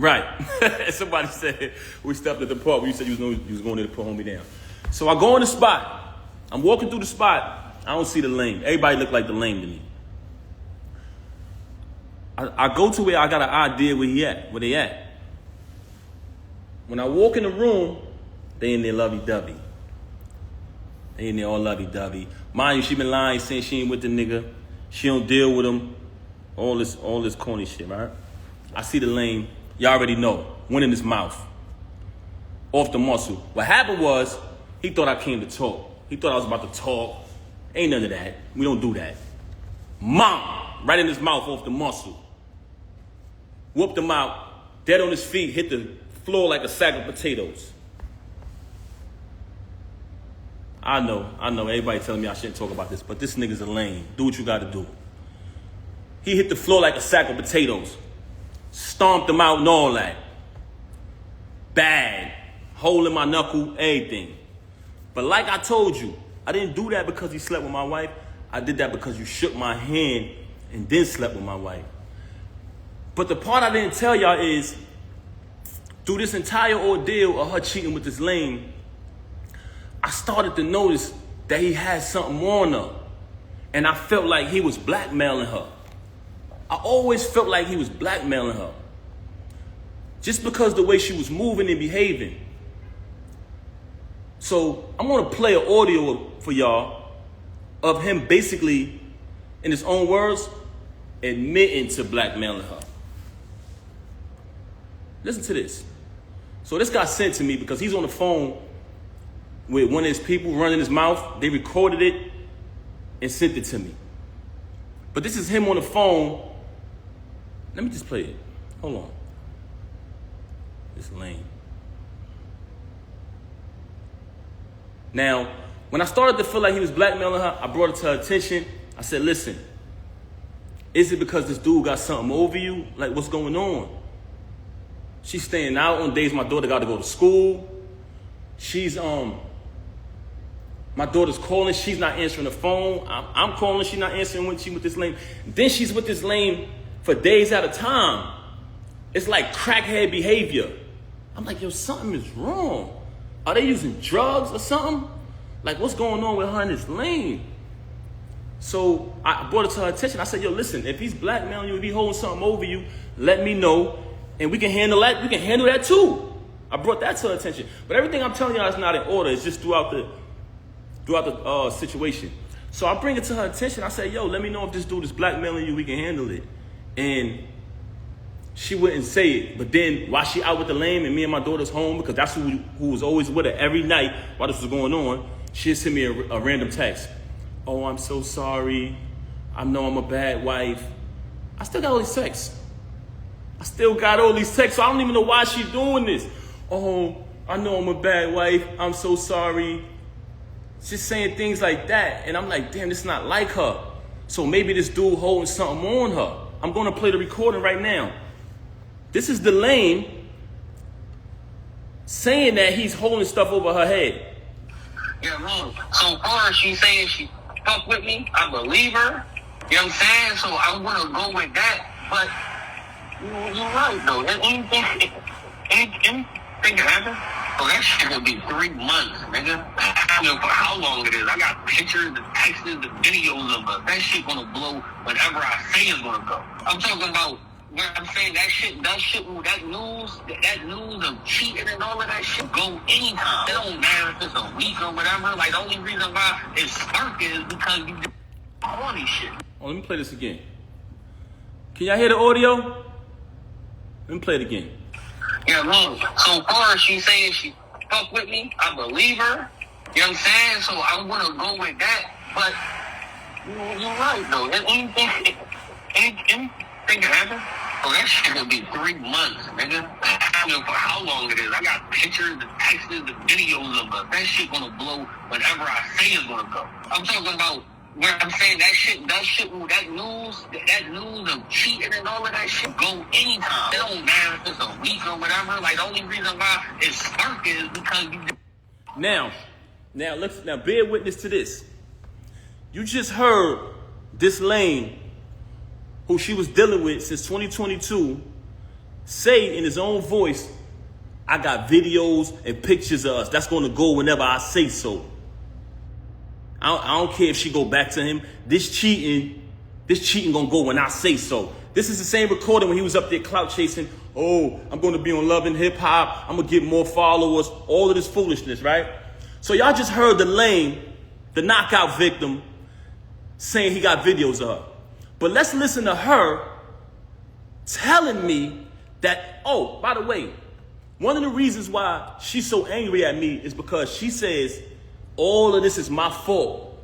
Right. Somebody said we stepped at the park where you said you was going there to put homie down. So I go in the spot. I'm walking through the spot. I don't see the lame. Everybody look like the lame to me. I go to where I got an idea where they at. When I walk in the room, they in there lovey-dovey. They in there all lovey-dovey. Mind you, she been lying, saying she ain't with the nigga. She don't deal with him. All this corny shit, right? I see the lame. Y'all already know. Went in his mouth. Off the muscle. What happened was, he thought I came to talk. He thought I was about to talk. Ain't none of that. We don't do that. Mom! Right in his mouth off the muscle. Whooped him out. Dead on his feet. Hit the floor like a sack of potatoes. I know. Everybody telling me I shouldn't talk about this, but this nigga's a lame. Do what you gotta do. He hit the floor like a sack of potatoes. Stomped him out and all that. Bad. Hole in my knuckle, everything. But like I told you, I didn't do that because he slept with my wife. I did that because you shook my hand and then slept with my wife. But the part I didn't tell y'all is, through this entire ordeal of her cheating with this lame, I started to notice that he had something on her. And I felt like he was blackmailing her. I always felt like he was blackmailing her. Just because the way she was moving and behaving. So I'm gonna play an audio for y'all of him basically, in his own words, admitting to blackmailing her. Listen to this. So this got sent to me because he's on the phone with one of his people running his mouth. They recorded it and sent it to me. But this is him on the phone. Let me just play it. Hold on. It's lame. Now, when I started to feel like he was blackmailing her, I brought it to her attention. I said, listen, is it because this dude got something over you? Like, what's going on? She's staying out on days my daughter got to go to school. She's, my daughter's calling. She's not answering the phone. I'm calling. She's not answering when she's with this lame. Then she's with this lame for days at a time. It's like crackhead behavior. I'm like, yo, something is wrong. Are they using drugs or something? Like, what's going on with her and this lame? So I brought it to her attention. I said, yo, listen, if he's blackmailing you, if he's holding something over you, let me know. And we can handle that. We can handle that too. I brought that to her attention. But everything I'm telling y'all is not in order. It's just throughout the situation. So I bring it to her attention. I say, yo, let me know if this dude is blackmailing you. We can handle it. And she wouldn't say it. But then while she out with the lame and me and my daughter's home, because that's who was always with her every night while this was going on, she'd send me a random text. Oh, I'm so sorry. I know I'm a bad wife. I still got all these texts. So I don't even know why she's doing this. Oh, I know I'm a bad wife. I'm so sorry. Just saying things like that. And I'm like, damn, this is not like her. So maybe this dude holding something on her. I'm going to play the recording right now. This is the lame saying that he's holding stuff over her head. Yeah, man. So far as she's saying she fuck with me, I believe her. You know what I'm saying? So I'm going to go with that. But you're right, though. Anything can happen. So that shit gonna be 3 months, nigga. I don't know for how long it is. I got pictures, the texts, the videos of it. That shit gonna blow whenever I say it's gonna go. I'm talking about when I'm saying that news of cheating and all of that shit go anytime. It don't matter if it's a week or whatever. Like, the only reason why it's sparking is because you do all these shit. Oh, let me play this again. Can y'all hear the audio? Let me play it again. Yeah, man. So far as she's saying she fuck with me, I believe her. You know what I'm saying? So I'm gonna go with that. But you're right, though. Anything can happen. So that shit gonna be 3 months, nigga. I don't know for how long it is. I got pictures, the texts, the videos of it. That shit gonna blow whenever I say it's gonna go. I'm talking about when I'm saying that news of cheating and all of that shit go anytime. It don't matter if it's a week or whatever. Like, the only reason why it's sparking is because you. Now bear witness to this. You just heard this lame, who she was dealing with since 2022, say in his own voice, I got videos and pictures of us. That's going to go whenever I say so. I don't care if she go back to him. This cheating going to go when I say so. This is the same recording when he was up there clout chasing. Oh, I'm going to be on Love and Hip Hop. I'm going to get more followers. All of this foolishness, right? So y'all just heard the lame, the knockout victim, saying he got videos of her. But let's listen to her telling me that, oh, by the way, one of the reasons why she's so angry at me is because she says all of this is my fault.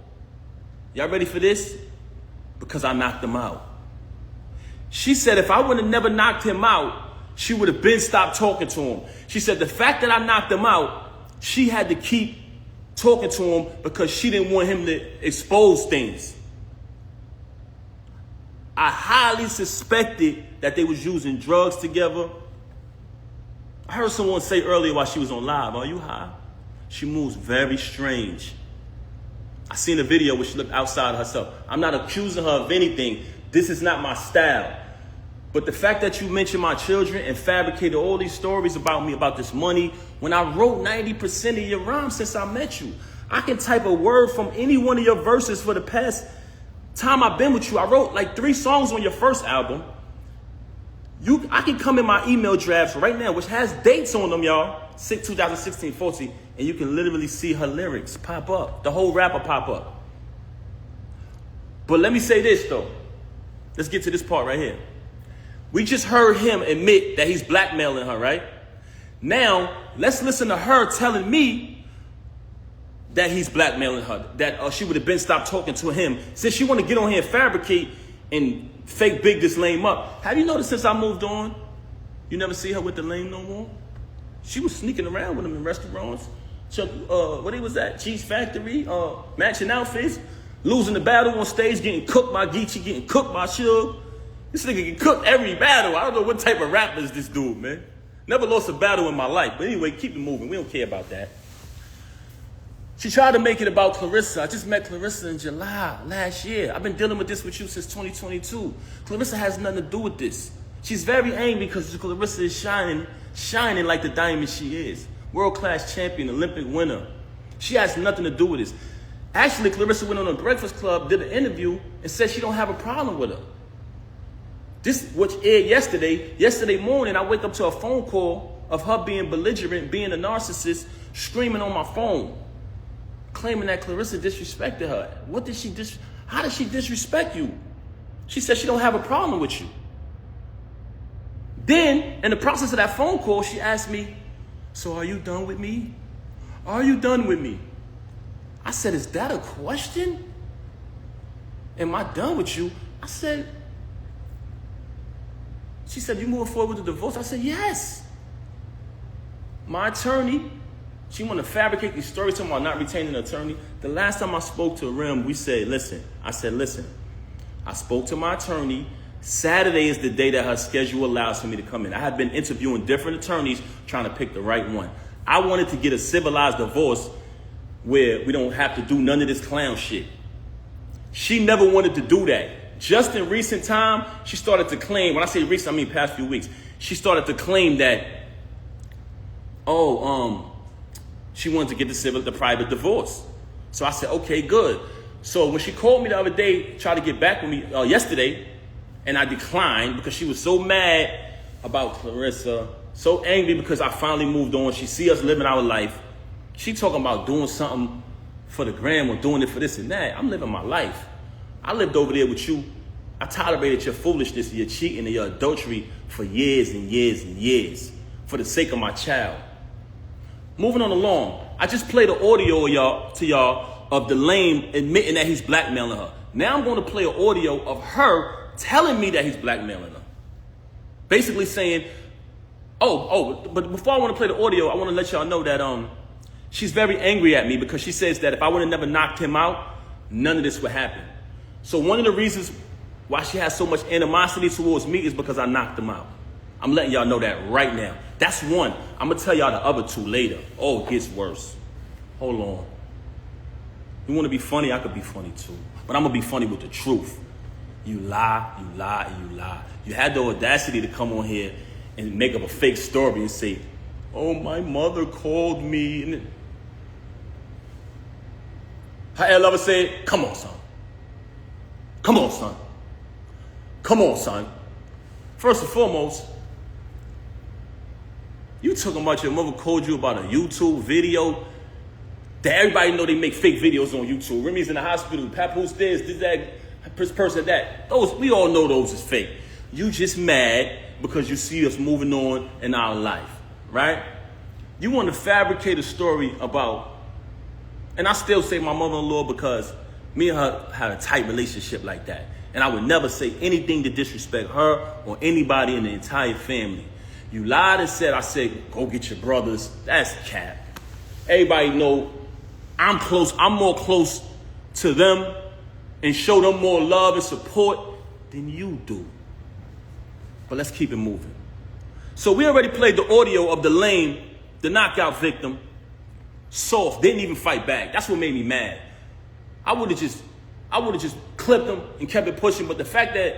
Y'all ready for this? Because I knocked him out. She said if I would have never knocked him out, she would have been stopped talking to him. She said the fact that I knocked him out, she had to keep talking to him because she didn't want him to expose things. I highly suspected that they was using drugs together. I heard someone say earlier while she was on live, are you high? She moves very strange. I seen a video where she looked outside of herself. I'm not accusing her of anything. This is not my style. But the fact that you mentioned my children and fabricated all these stories about me, about this money, when I wrote 90% of your rhymes since I met you, I can type a word from any one of your verses for the past time I've been with you. I wrote like 3 songs on your first album. I can come in my email drafts right now, which has dates on them, y'all, 2016, 14, and you can literally see her lyrics pop up, the whole rapper pop up. But let me say this, though. Let's get to this part right here. We just heard him admit that he's blackmailing her, right? Now, let's listen to her telling me that he's blackmailing her, that she would have been stopped talking to him. Since she want to get on here and fabricate and fake big this lame up. Have you noticed since I moved on, you never see her with the lame no more? She was sneaking around with him in restaurants. What he was at? Cheese Factory, matching outfits, losing the battle on stage, getting cooked by Geechee, getting cooked by Suge. This nigga get cooked every battle. I don't know what type of rapper is this dude, man. Never lost a battle in my life. But anyway, keep it moving. We don't care about that. She tried to make it about Clarissa. I just met Clarissa in July last year. I've been dealing with this with you since 2022. Clarissa has nothing to do with this. She's very angry because Clarissa is shining like the diamond she is. World-class champion, Olympic winner. She has nothing to do with this. Actually, Clarissa went on a Breakfast Club, did an interview, and said she don't have a problem with her. This, which aired yesterday. Yesterday morning, I wake up to a phone call of her being belligerent, being a narcissist, screaming on my phone, claiming that Clarissa disrespected her. How did she disrespect you? She said she don't have a problem with you. Then, in the process of that phone call, she asked me, so are you done with me? Are you done with me? I said, is that a question? Am I done with you? I said, she said, you moving forward with the divorce? I said, yes. My attorney, she want to fabricate these stories talking about not retaining an attorney. The last time I spoke to Rem, we said, listen. I spoke to my attorney. Saturday is the day that her schedule allows for me to come in. I had been interviewing different attorneys trying to pick the right one. I wanted to get a civilized divorce where we don't have to do none of this clown shit. She never wanted to do that. Just in recent time, she started to claim, when I say recent, I mean past few weeks, she started to claim that, she wanted to get the private divorce. So I said, okay, good. So when she called me the other day, tried to get back with me yesterday, and I declined because she was so mad about Clarissa, so angry because I finally moved on. She see us living our life. She talking about doing something for the gram or doing it for this and that. I'm living my life. I lived over there with you. I tolerated your foolishness, your cheating, and your adultery for years and years and years for the sake of my child. Moving on along, I just played an audio to y'all of the lame admitting that he's blackmailing her. Now I'm going to play an audio of her telling me that he's blackmailing her. Basically saying, but before I want to play the audio, I want to let y'all know that she's very angry at me because she says that if I would have never knocked him out, none of this would happen. So one of the reasons why she has so much animosity towards me is because I knocked him out. I'm letting y'all know that right now. That's one. I'm going to tell y'all the other two later. Oh, it gets worse. Hold on. You want to be funny? I could be funny too. But I'm going to be funny with the truth. You lie, you lie, and you lie. You had the audacity to come on here and make up a fake story and say, oh, my mother called me. And her ex lover said, come on, son. Come on, son. Come on, son. First and foremost, you talking about your mother called you about a YouTube video that everybody know they make fake videos on YouTube. Remy's in the hospital, Papoose this, that, person that. Those, we all know those is fake. You just mad because you see us moving on in our life, right? You want to fabricate a story about, and I still say my mother-in-law because me and her had a tight relationship like that. And I would never say anything to disrespect her or anybody in the entire family. You lied and said, I said, go get your brothers. That's cap. Everybody know I'm close. I'm more close to them and show them more love and support than you do. But let's keep it moving. So we already played the audio of the lame, the knockout victim, soft, didn't even fight back. That's what made me mad. I would have just clipped him and kept it pushing, but the fact that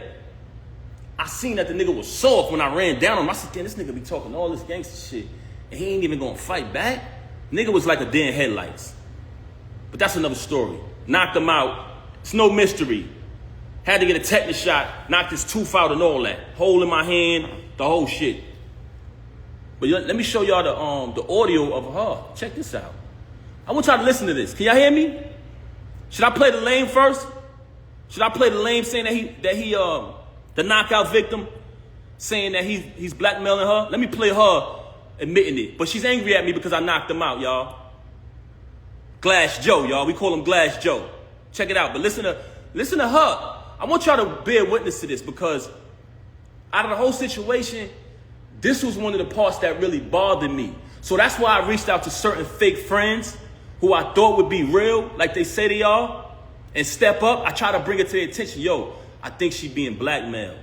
I seen that the nigga was soft when I ran down on him, I said, damn, this nigga be talking all this gangster shit, and he ain't even gonna fight back? Nigga was like a deer in headlights. But that's another story. Knocked him out. It's no mystery. Had to get a tetanus shot, knocked his tooth out and all that. Hole in my hand, the whole shit. But let me show y'all the audio of her. Check this out. I want y'all to listen to this. Can y'all hear me? Should I play the lame first? Should I play the lame saying that he the knockout victim saying that he's blackmailing her? Let me play her admitting it. But she's angry at me because I knocked him out, y'all. Glass Joe, y'all. We call him Glass Joe. Check it out. But listen to her. I want y'all to bear witness to this because out of the whole situation, this was one of the parts that really bothered me. So that's why I reached out to certain fake friends who I thought would be real, like they say they are, and step up. I try to bring it to their attention. Yo, I think she's being blackmailed.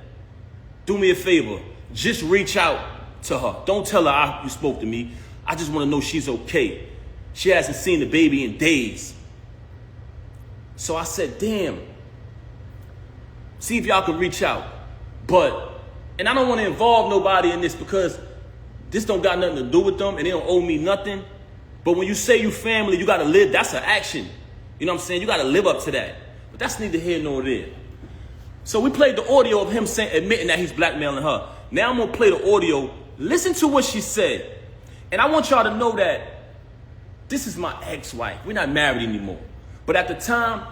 Do me a favor. Just reach out to her. Don't tell her you spoke to me. I just want to know she's okay. She hasn't seen the baby in days. So I said, damn. See if y'all can reach out. And I don't want to involve nobody in this because this don't got nothing to do with them and they don't owe me nothing. But when you say you family, you got to live. That's an action. You know what I'm saying? You got to live up to that. But that's neither here nor there. So we played the audio of him admitting that he's blackmailing her. Now I'm going to play the audio. Listen to what she said. And I want y'all to know that this is my ex-wife. We're not married anymore. But at the time,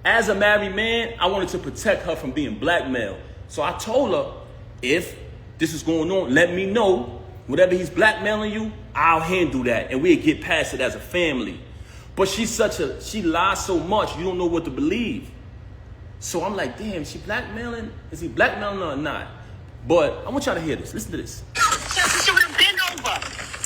as a married man, I wanted to protect her from being blackmailed. So I told her, if this is going on, let me know. Whatever he's blackmailing you, I'll handle that. And we'll get past it as a family. But she lies so much, you don't know what to believe. So I'm like, damn, she blackmailing? Is he blackmailing her or not? But I want y'all to hear this. Listen to this. She would have been over.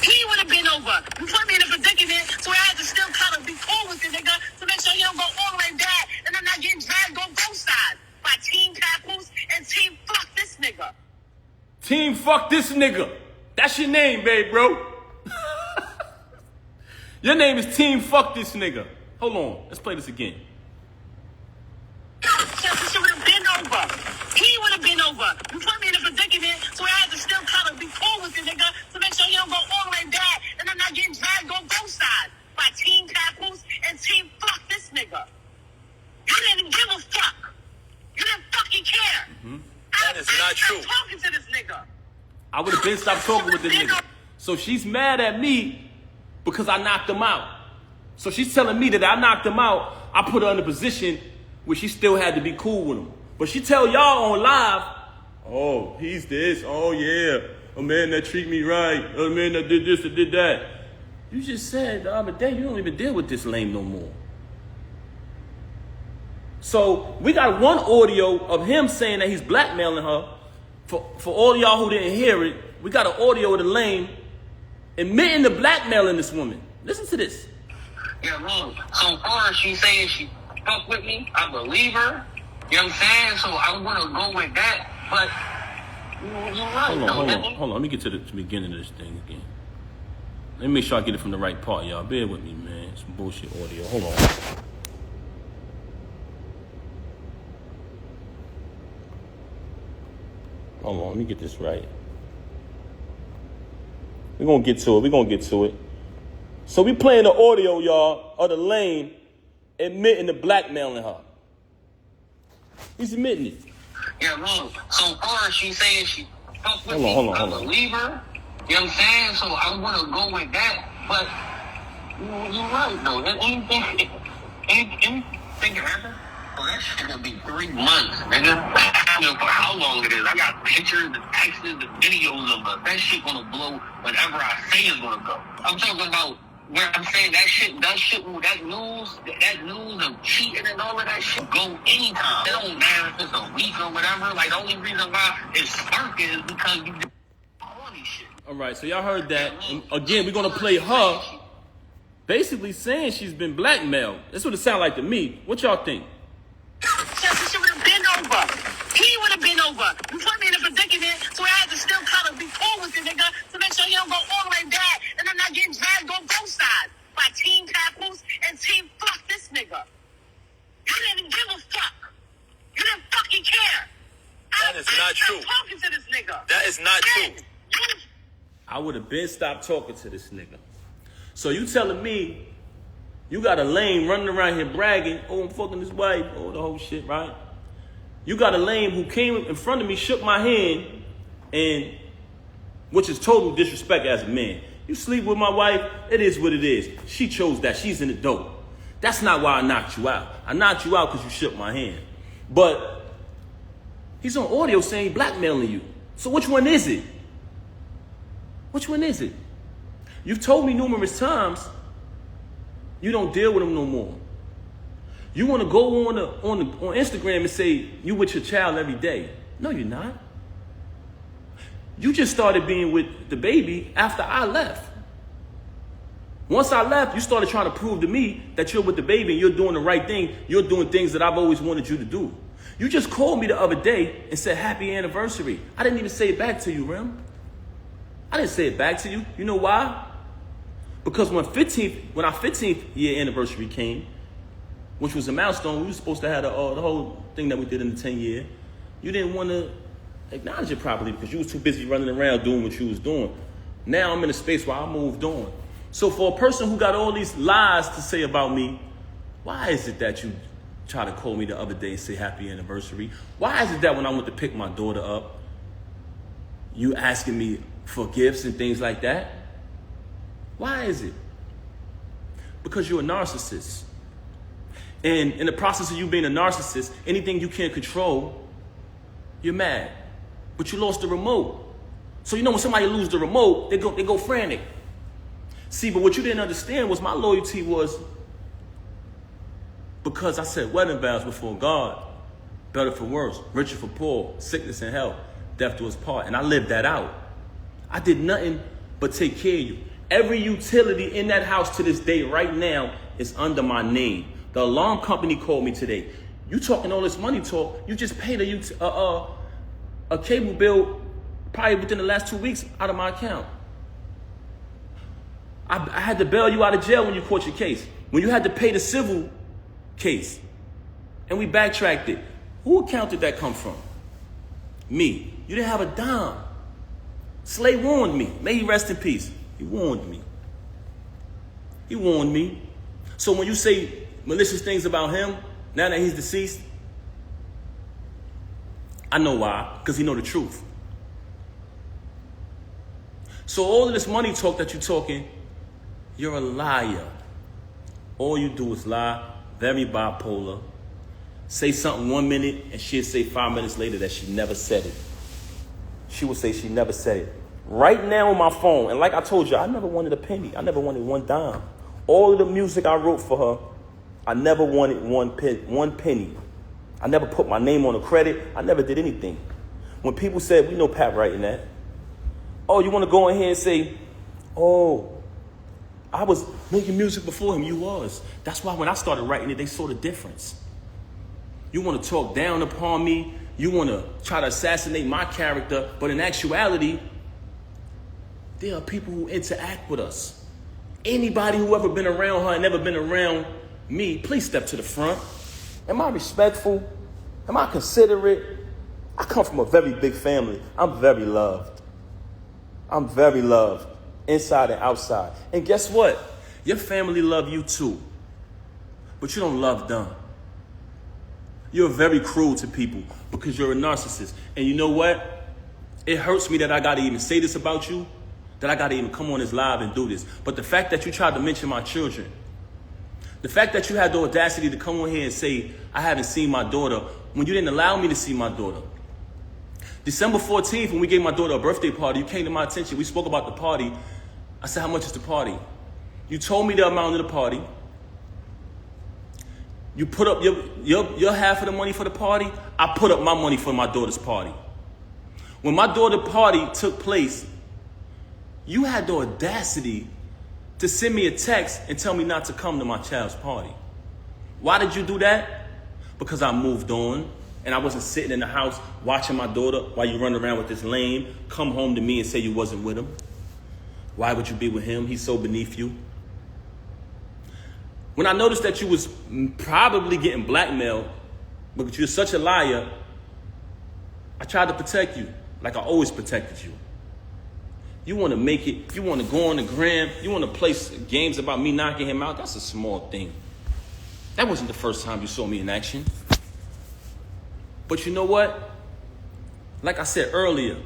He would have been over. You put me in a predicament, so I had to still kind of be cool with the nigga to make sure he don't go all the way back and I'm not getting dragged on both sides by Team Papoose and Team Fuck This Nigga. Team Fuck This Nigga. That's your name, babe, bro. Your name is Team Fuck This Nigga. Hold on. Let's play this again. She would have been over. He would have been over. You put me in a predicament, so I had to still kind of be cool with the nigga to make sure he don't go all the way back and I'm not getting dragged on both sides by Team Papoose and Team Fuck This Nigga. You didn't give a fuck. You didn't fucking care. Mm-hmm. That is not true. Talking to this nigga. I would have been stopped talking with this nigga. So she's mad at me because I knocked him out. So she's telling me that I knocked him out. I put her in a position where she still had to be cool with him. But she tell y'all on live, oh, he's this. Oh, yeah. A man that treat me right. A man that did this or did that. You just said the other day you don't even deal with this lame no more. So we got one audio of him saying that he's blackmailing her. For all y'all who didn't hear it, we got an audio of the lame admitting to blackmailing this woman. Listen to this. Yeah, man. So far as she saying she fuck with me, I believe her. You know what I'm saying? So I want to go with that. But you're right. Hold on. Let me get to the beginning of this thing again. Let me make sure I get it from the right part, y'all. Bear with me, man. Some bullshit audio. Hold on. Hold on, let me get this right. We're going to get to it. So we playing the audio, y'all, of the lame admitting to blackmailing her. He's admitting it. Yeah, man. So far, she saying she fuck with me. Hold I on. believe her. You know what I'm saying? So I'm gonna go with that. But you're right though. Anything can happen. Oh, that shit gonna be 3 months, nigga. I don't know for how long it is. I got pictures, the texts, the videos of her. That shit gonna blow whenever I say it's gonna go. I'm talking about where I'm saying that news of cheating and all of that shit go anytime. It don't matter if it's a week or whatever. Like, the only reason why it's sparking is because you do all these shit. All right, so y'all heard that. And again, we're going to play her basically saying she's been blackmailed. That's what it sounds like to me. What y'all think? She would have been over. He would have been over. You put me in a predicament, so I had to still kind of be cool with the nigga to make sure he don't go all the way back and I'm not getting dragged on both sides by Team Papoose and Team Fuck this nigga. You didn't give a fuck. You didn't fucking care. That is not true. Talking to this nigga. That is not true. I would have been stopped talking to this nigga. So you telling me you got a lame running around here bragging, oh, I'm fucking this wife, oh, the whole shit, right? You got a lame who came in front of me, shook my hand, and which is total disrespect as a man. You sleep with my wife, it is what it is. She chose that. She's in the dope. That's not why I knocked you out. I knocked you out because you shook my hand. But he's on audio saying he's blackmailing you. So which one is it? Which one is it? You've told me numerous times you don't deal with him no more. You want to go on Instagram and say you with your child every day. No, you're not. You just started being with the baby after I left. Once I left, you started trying to prove to me that you're with the baby and you're doing the right thing. You're doing things that I've always wanted you to do. You just called me the other day and said happy anniversary. I didn't even say it back to you, Rem. I didn't say it back to you. You know why? Because when our 15th year anniversary came, which was a milestone, we were supposed to have the whole thing that we did in the 10 year. You didn't want to acknowledge it properly because you was too busy running around doing what you was doing. Now I'm in a space where I moved on. So for a person who got all these lies to say about me, why is it that you try to call me the other day and say happy anniversary? Why is it that when I went to pick my daughter up, you asking me for gifts and things like that? Why is it? Because you're a narcissist. And in the process of you being a narcissist, anything you can't control, you're mad. But you lost the remote. So you know when somebody loses the remote, they go frantic. See, but what you didn't understand was my loyalty was because I said wedding vows before God, better for worse, richer for poor, sickness and health, death do us part. And I lived that out. I did nothing but take care of you. Every utility in that house to this day right now is under my name. The alarm company called me today. You talking all this money talk, you just paid a cable bill probably within the last 2 weeks out of my account. I had to bail you out of jail when you caught your case. When you had to pay the civil case. And we backtracked it. Who account did that come from? Me. You didn't have a dime. Slay warned me. May he rest in peace. He warned me. He warned me. So when you say malicious things about him, now that he's deceased, I know why. Because he know the truth. So all of this money talk that you're talking, you're a liar. All you do is lie, very bipolar. Say something 1 minute and she'll say 5 minutes later that she never said it. She will say she never said it. Right now on my phone, and like I told you, I never wanted a penny. I never wanted one dime. All of the music I wrote for her, I never wanted one penny. I never put my name on the credit. I never did anything. When people said, we know Pat writing that. Oh, you want to go in here and say, oh, I was making music before him. You was. That's why when I started writing it, they saw the difference. You want to talk down upon me. You want to try to assassinate my character. But in actuality, there are people who interact with us. Anybody who ever been around her and never been around me, please step to the front. Am I respectful? Am I considerate? I come from a very big family. I'm very loved. I'm very loved. inside and outside. And guess what? Your family love you too, but you don't love them. You're very cruel to people because you're a narcissist. And you know what? It hurts me that I got to even say this about you, that I got to even come on this live and do this. But the fact that you tried to mention my children, the fact that you had the audacity to come on here and say, I haven't seen my daughter, when you didn't allow me to see my daughter. December 14th, when we gave my daughter a birthday party, you came to my attention. We spoke about the party. I said, how much is the party? You told me the amount of the party. You put up your half of the money for the party. I put up my money for my daughter's party. When my daughter's party took place, you had the audacity to send me a text and tell me not to come to my child's party. Why did you do that? Because I moved on and I wasn't sitting in the house watching my daughter while you run around with this lame, come home to me and say you wasn't with him. Why would you be with him? He's so beneath you. When I noticed that you was probably getting blackmailed because you're such a liar, I tried to protect you like I always protected you. You want to make it, you want to go on the gram, you want to play games about me knocking him out, that's a small thing. That wasn't the first time you saw me in action. But you know what? Like I said earlier,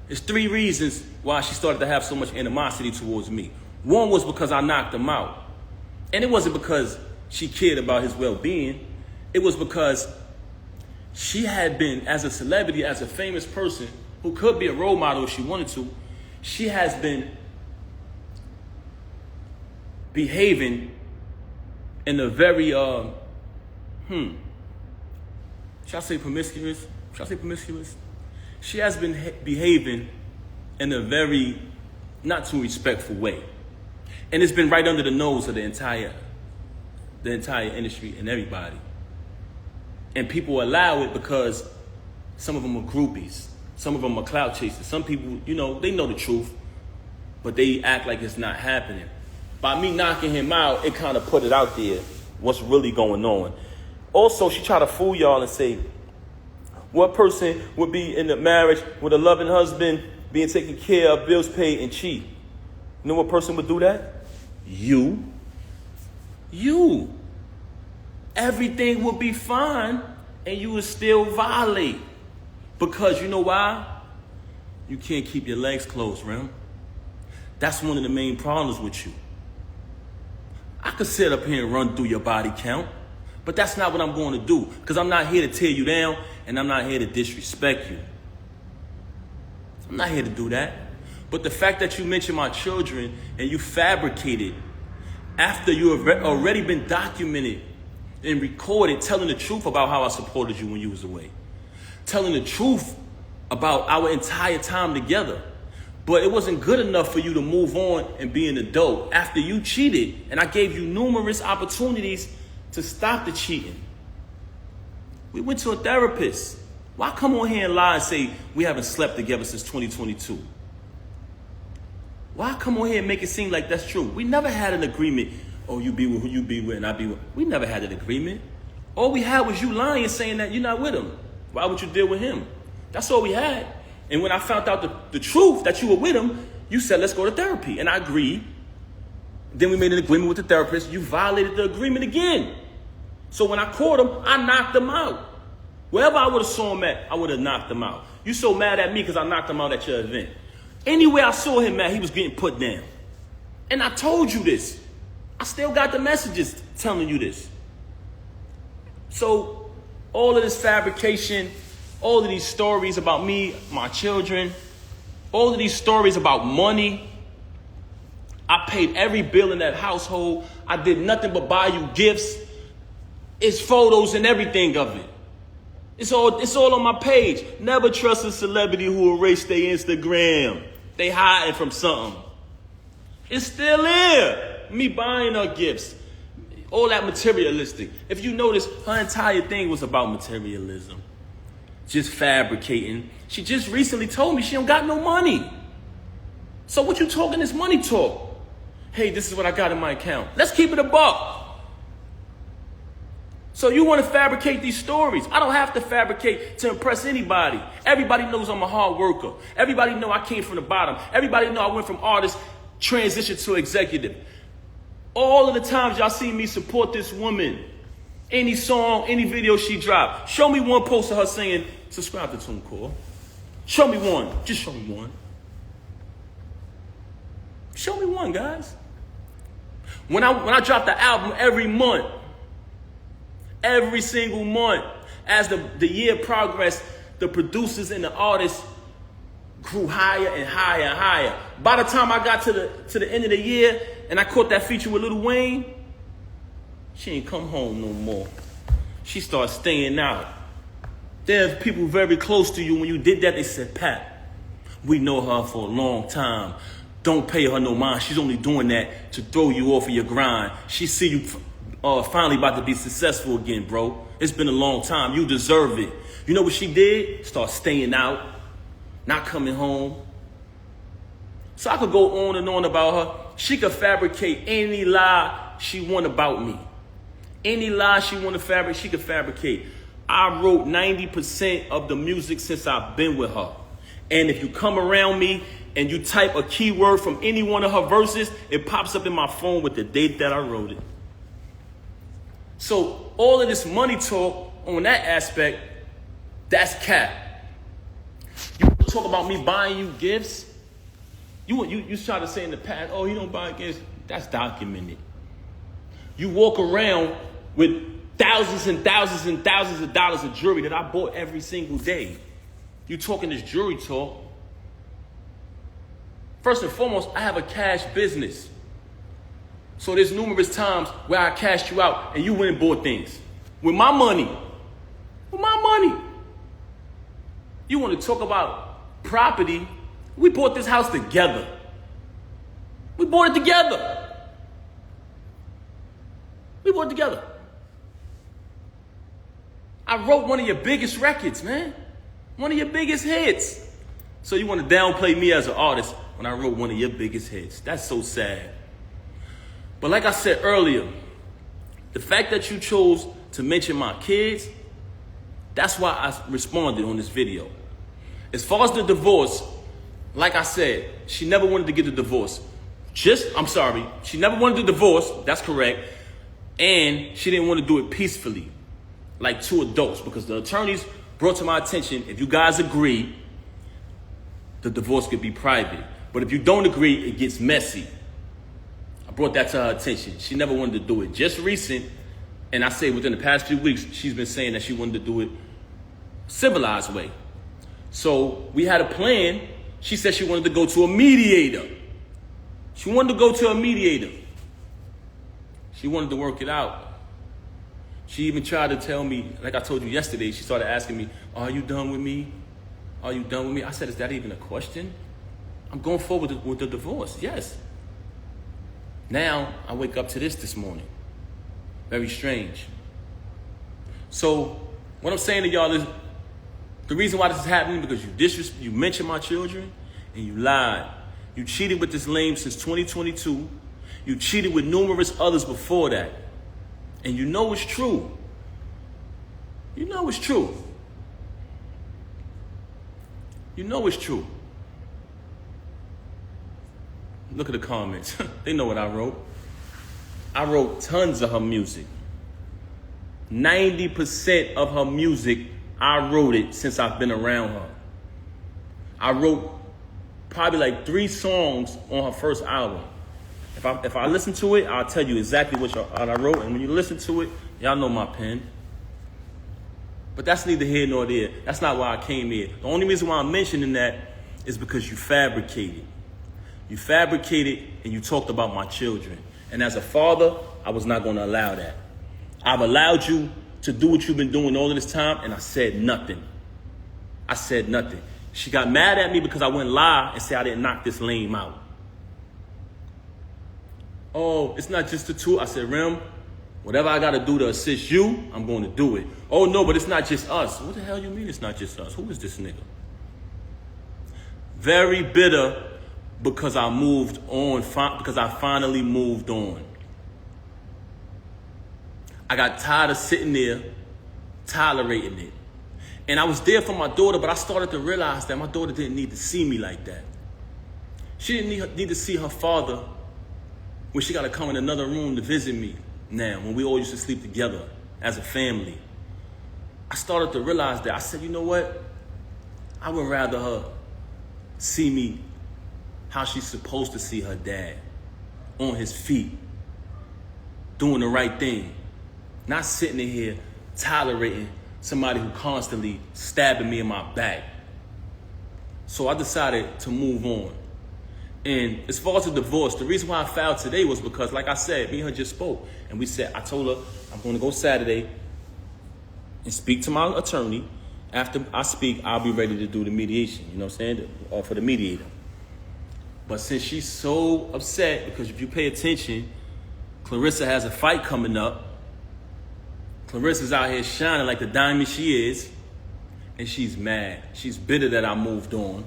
there's 3 reasons why she started to have so much animosity towards me. One was because I knocked him out. And it wasn't because she cared about his well-being. It was because she had been, as a celebrity, as a famous person, who could be a role model if she wanted to, she has been behaving in a very, shall I say promiscuous? Shall I say promiscuous? She has been behaving in a very not too respectful way. And it's been right under the nose of the entire industry and everybody. And people allow it because some of them are groupies. Some of them are clout chasers. Some people, you know, they know the truth, but they act like it's not happening. By me knocking him out, it kind of put it out there, what's really going on. Also, she tried to fool y'all and say, what person would be in a marriage with a loving husband, being taken care of, bills paid, and cheat? You know what person would do that? You. Everything would be fine, and you would still violate. Because you know why? You can't keep your legs closed, Rem. That's one of the main problems with you. I could sit up here and run through your body count, but that's not what I'm going to do, because I'm not here to tear you down, and I'm not here to disrespect you. I'm not here to do that. But the fact that you mentioned my children and you fabricated after you have already been documented and recorded telling the truth about how I supported you when you was away. Telling the truth about our entire time together. But it wasn't good enough for you to move on and be an adult after you cheated. And I gave you numerous opportunities to stop the cheating. We went to a therapist. Why come on here and lie and say we haven't slept together since 2022? Why come on here and make it seem like that's true? We never had an agreement. Oh, you be with who you be with and I be with. We never had an agreement. All we had was you lying, saying that you're not with him. Why would you deal with him? That's all we had. And when I found out the truth that you were with him, you said, let's go to therapy. And I agreed. Then we made an agreement with the therapist. You violated the agreement again. So when I caught him, I knocked him out. Wherever I would have saw him at, I would have knocked him out. You so mad at me because I knocked him out at your event. Anywhere I saw him at, he was getting put down. And I told you this. I still got the messages telling you this. So all of this fabrication, all of these stories about me, my children, all of these stories about money. I paid every bill in that household. I did nothing but buy you gifts. It's photos and everything of it. It's all on my page. Never trust a celebrity who erased their Instagram. They hiding from something. It's still there. Me buying her gifts. All that materialistic. If you notice, her entire thing was about materialism. Just fabricating. She just recently told me she don't got no money. So what you talking this money talk? Hey, this is what I got in my account. Let's keep it a buck. So you want to fabricate these stories. I don't have to fabricate to impress anybody. Everybody knows I'm a hard worker. Everybody know I came from the bottom. Everybody know I went from artist transition to executive. All of the times y'all see me support this woman, any song, any video she dropped, show me one post of her saying, subscribe to TuneCore. Show me one. Just show me one. Show me one, guys. When I drop the album every month, every single month, as the year progressed, the producers and the artists grew higher and higher and higher. By the time I got to the end of the year and I caught that feature with Lil Wayne, she ain't come home no more. She started staying out. There's people very close to you. When you did that, they said, Pat, we know her for a long time. Don't pay her no mind. She's only doing that to throw you off of your grind. She see you finally about to be successful again, bro. It's been a long time. You deserve it. You know what she did? Start staying out, not coming home. So I could go on and on about her. She could fabricate any lie she want about me. Any lie she want to fabricate, she could fabricate. I wrote 90% of the music since I've been with her. And if you come around me and you type a keyword from any one of her verses, it pops up in my phone with the date that I wrote it. So all of this money talk on that aspect, that's cap. You talk about me buying you gifts. You try to say in the past, oh, he don't buy gifts. That's documented. You walk around with thousands and thousands and thousands of dollars of jewelry that I bought every single day. You talking this jewelry talk. First and foremost, I have a cash business. So there's numerous times where I cashed you out and you went and bought things. With my money. With my money. You want to talk about property? We bought this house together. We bought it together. We bought it together. I wrote one of your biggest records, man. One of your biggest hits. So you want to downplay me as an artist when I wrote one of your biggest hits. That's so sad. But like I said earlier, the fact that you chose to mention my kids, that's why I responded on this video. As far as the divorce, like I said, she never wanted to get the divorce. She never wanted the divorce, that's correct. And she didn't want to do it peacefully, like two adults, because the attorneys brought to my attention, if you guys agree, the divorce could be private. But if you don't agree, it gets messy. I brought that to her attention. She never wanted to do it. Just recent, and I say within the past few weeks, she's been saying that she wanted to do it civilized way. So we had a plan. She said she wanted to go to a mediator. She wanted to go to a mediator. She wanted to work it out. She even tried to tell me, like I told you yesterday, she started asking me, are you done with me? Are you done with me? I said, is that even a question? I'm going forward with the divorce, yes. Now, I wake up to this morning. Very strange. So, what I'm saying to y'all is, the reason why this is happening because you mentioned my children and you lied. You cheated with this lame since 2022. You cheated with numerous others before that. And you know it's true. You know it's true. You know it's true. Look at the comments. They know what I wrote. I wrote tons of her music. 90% of her music, I wrote it since I've been around her. I wrote probably like 3 songs on her first album. If I listen to it, I'll tell you exactly what I wrote. And when you listen to it, y'all know my pen. But that's neither here nor there. That's not why I came here. The only reason why I'm mentioning that is because you fabricated. You fabricated and you talked about my children. And as a father, I was not going to allow that. I've allowed you to do what you've been doing all of this time, and I said nothing. I said nothing. She got mad at me because I went live and said I didn't knock this lame out. Oh, it's not just the two. I said, Rem, whatever I got to do to assist you, I'm going to do it. Oh, no, but it's not just us. What the hell you mean it's not just us? Who is this nigga? Very bitter because I moved on, because I finally moved on. I got tired of sitting there tolerating it. And I was there for my daughter, but I started to realize that my daughter didn't need to see me like that. She didn't need to see her father when she got to come in another room to visit me now, when we all used to sleep together as a family. I started to realize that. I said, you know what? I would rather her see me how she's supposed to see her dad, on his feet, doing the right thing, not sitting in here tolerating somebody who constantly stabbing me in my back. So I decided to move on. And as far as the divorce, the reason why I filed today was because, like I said, me and her just spoke. And I told her, I'm going to go Saturday and speak to my attorney. After I speak, I'll be ready to do the mediation, you know what I'm saying? Or for the mediator. But since she's so upset, because if you pay attention, Clarissa has a fight coming up. Clarissa's out here shining like the diamond she is. And she's mad. She's bitter that I moved on.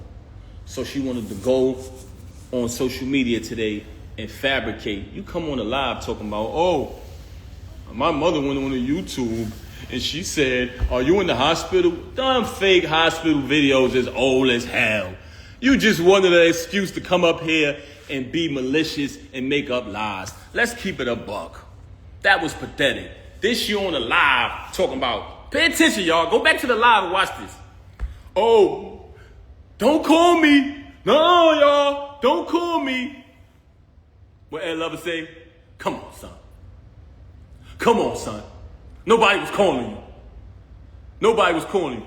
So she wanted to go on social media today and fabricate. You come on the live talking about, oh, my mother went on the YouTube and she said, are you in the hospital? Dumb fake hospital videos is old as hell. You just wanted an excuse to come up here and be malicious and make up lies. Let's keep it a buck. That was pathetic. This you on the live talking about, pay attention, y'all. Go back to the live and watch this. Oh, don't call me. No, y'all, don't call me. What Ed Lover say? Come on, son. Come on, son. Nobody was calling you. Nobody was calling you.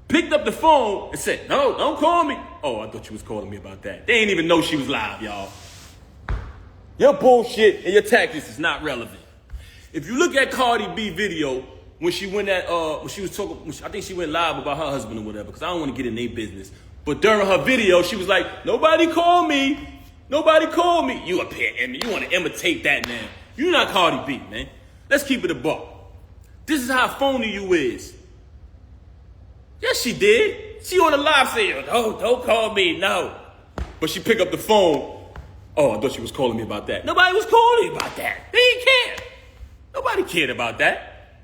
Picked up the phone and said, no, don't call me. Oh, I thought you was calling me about that. They ain't even know she was live, y'all. Your bullshit and your tactics is not relevant. If you look at Cardi B video, when she went when she was talking, I think she went live about her husband or whatever, because I don't want to get in their business. But during her video, she was like, nobody call me. Nobody call me. You up here, Emmy. You want to imitate that, man. You're not Cardi B, man. Let's keep it a buck. This is how phony you is. Yes, she did. She on the live saying, oh, don't call me, no. But she picked up the phone. Oh, I thought she was calling me about that. Nobody was calling me about that. They didn't care. Nobody cared about that.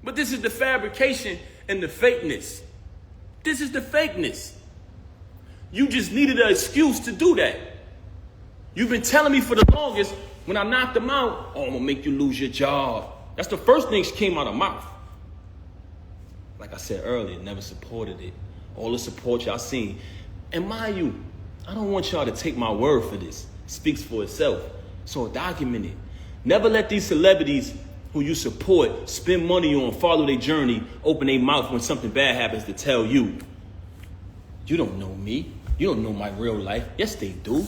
But this is the fabrication and the fakeness. This is the fakeness. You just needed an excuse to do that. You've been telling me for the longest, when I knocked them out, oh, I'm going to make you lose your job. That's the first thing that came out of her mouth. Like I said earlier, never supported it. All the support y'all seen. And mind you, I don't want y'all to take my word for this. It speaks for itself. So document it. Never let these celebrities who you support spend money on, follow their journey, open their mouth when something bad happens to tell you. You don't know me. You don't know my real life. Yes, they do.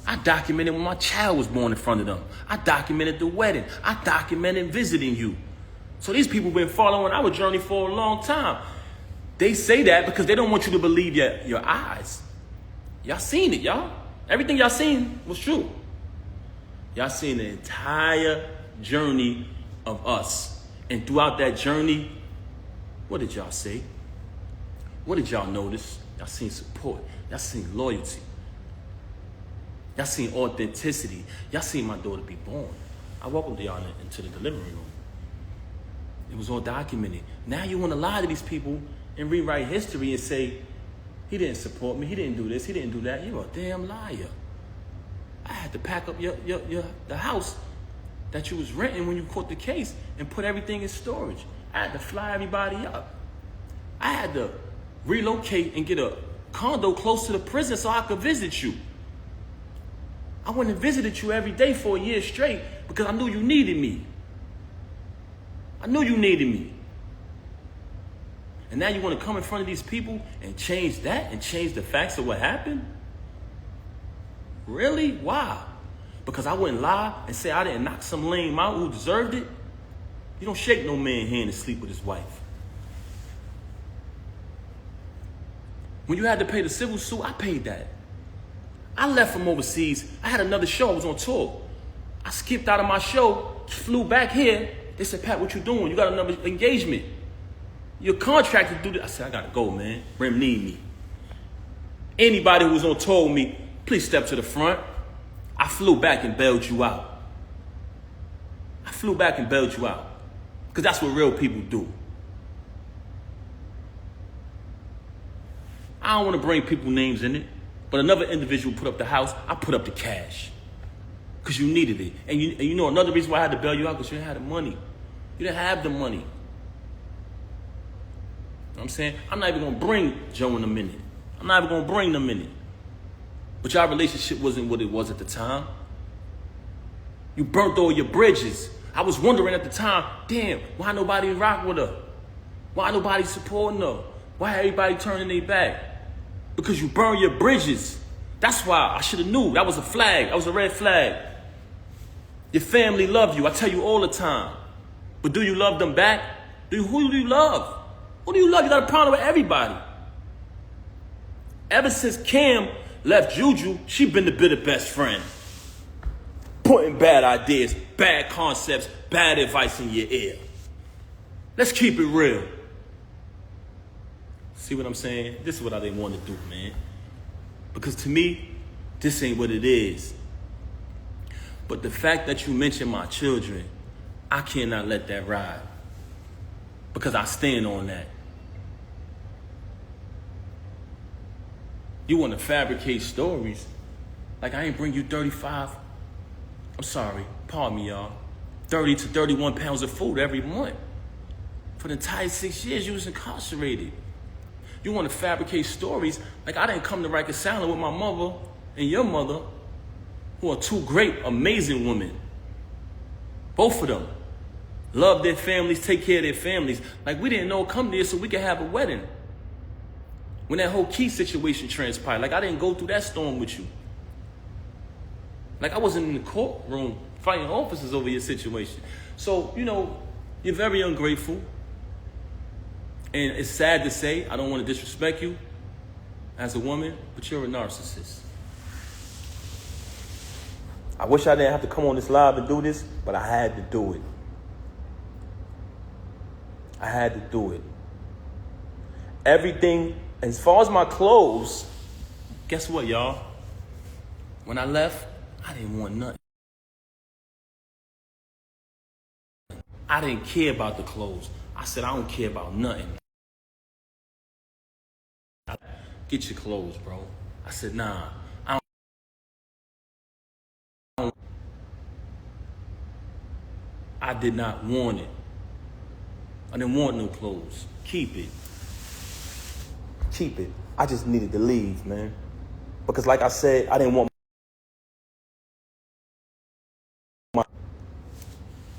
I documented when my child was born in front of them. I documented the wedding. I documented visiting you. So these people been following our journey for a long time. They say that because they don't want you to believe your eyes. Y'all seen it, y'all. Everything y'all seen was true. Y'all seen the entire journey of us. And throughout that journey, what did y'all say? What did y'all notice? Y'all seen support. Y'all seen loyalty. Y'all seen authenticity. Y'all seen my daughter be born. I welcomed y'all into the delivery room. It was all documented. Now you want to lie to these people and rewrite history and say, he didn't support me, he didn't do this, he didn't do that. You're a damn liar. I had to pack up the house that you was renting when you caught the case and put everything in storage. I had to fly everybody up. I had to relocate and get a condo close to the prison so I could visit you. I went and visited you every day for a year straight because I knew you needed me. I knew you needed me. And now you want to come in front of these people and change that and change the facts of what happened? Really? Why? Because I wouldn't lie and say I didn't knock some lame out who deserved it? You don't shake no man's hand and sleep with his wife. When you had to pay the civil suit, I paid that. I left from overseas. I had another show. I was on tour. I skipped out of my show, flew back here. They said, Pat, what you doing? You got another engagement. You're contracted to do this. I said, I got to go, man. Remy need me. Anybody who was on tour with me, please step to the front. I flew back and bailed you out. I flew back and bailed you out. Because that's what real people do. I don't want to bring people names in it. But another individual put up the house, I put up the cash. Because you needed it. And you know another reason why I had to bail you out, because you didn't have the money. You didn't have the money. You know what I'm saying? I'm not even going to bring Joe in a minute. I'm not even going to bring them in it. But y'all relationship wasn't what it was at the time. You burnt all your bridges. I was wondering at the time, damn, why nobody rock with her? Why nobody supporting her? Why everybody turning their back? Because you burn your bridges. That's why I should have knew. That was a flag. That was a red flag. Your family love you. I tell you all the time. But do you love them back? Who do you love? Who do you love? You got a problem with everybody. Ever since Cam left Juju, she been the bitter best friend. Putting bad ideas, bad concepts, bad advice in your ear. Let's keep it real. See what I'm saying? This is what I didn't want to do, man. Because to me, this ain't what it is. But the fact that you mentioned my children, I cannot let that ride. Because I stand on that. You want to fabricate stories. Like I ain't bring you 35, I'm sorry, pardon me, y'all, 30 to 31 pounds of food every month. For the entire 6 years you was incarcerated. You want to fabricate stories like I didn't come to reconciling with my mother and your mother, who are two great, amazing women. Both of them love their families, take care of their families. Like we didn't know come there so we could have a wedding. When that whole key situation transpired, like I didn't go through that storm with you. Like I wasn't in the courtroom fighting officers over your situation. So, you know, you're very ungrateful. And it's sad to say, I don't want to disrespect you as a woman, but you're a narcissist. I wish I didn't have to come on this live and do this, but I had to do it. I had to do it. Everything, as far as my clothes, guess what, y'all? When I left, I didn't want nothing. I didn't care about the clothes. I said, I don't care about nothing. Get your clothes, bro. I said, nah, I don't. I did not want it. I didn't want no clothes. Keep it. Keep it. I just needed to leave, man. Because like I said, I didn't want my...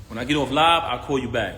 When I get off live, I'll call you back.